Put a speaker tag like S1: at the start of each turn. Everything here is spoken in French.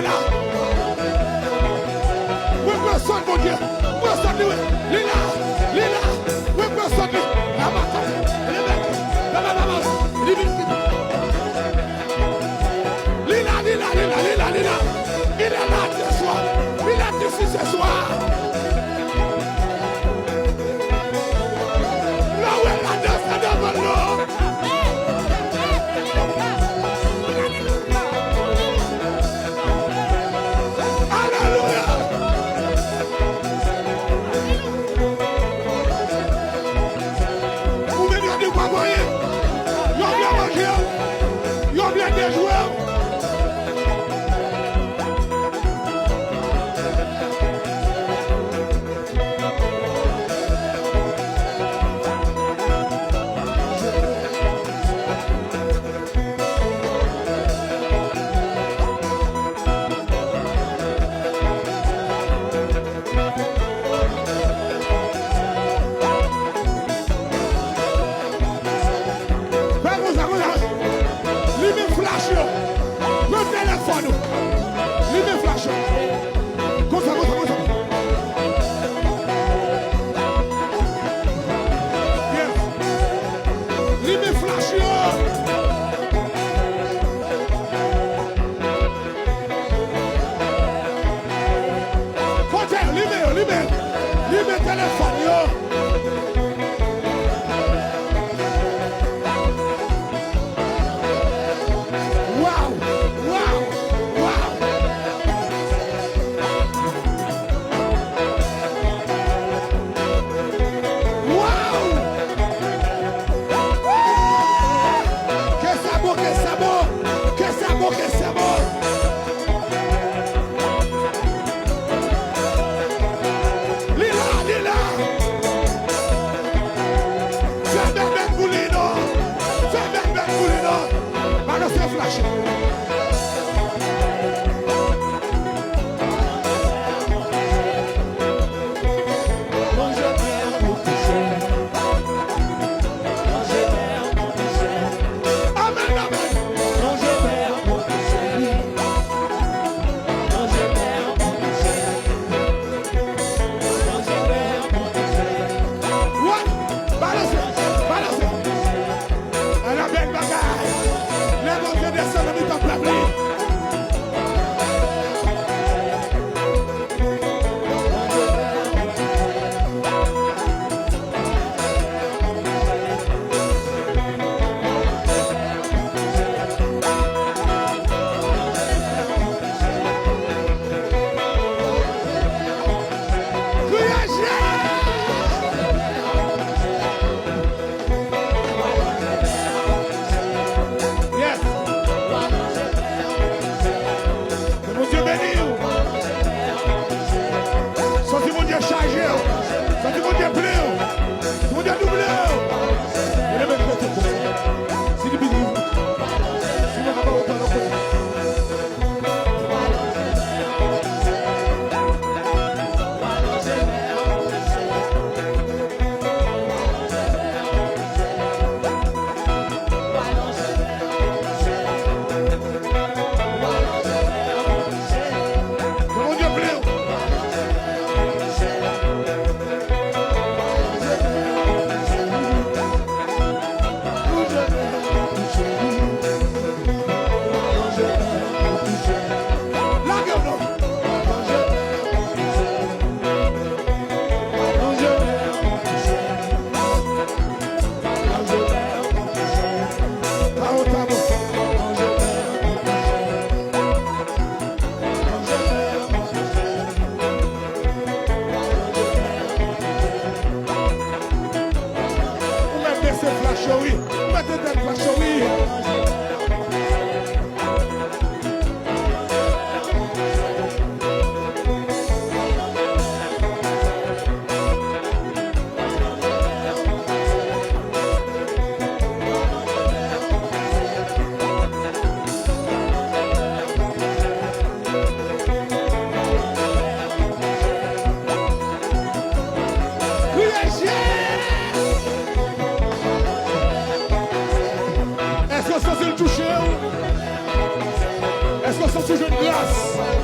S1: est là. Oui, personne, mon Dieu. Personne, lui. Il est là. Il est là. Oui, personne, lui. La bataille. Il est là. La bataille. Il est là. Il est là. Il est là. Il est là. Il est là. Il est là. Il est là ce soir. Il est ici ce soir. Là où est la danse devant l'eau. Des joueurs. toujours une grâce.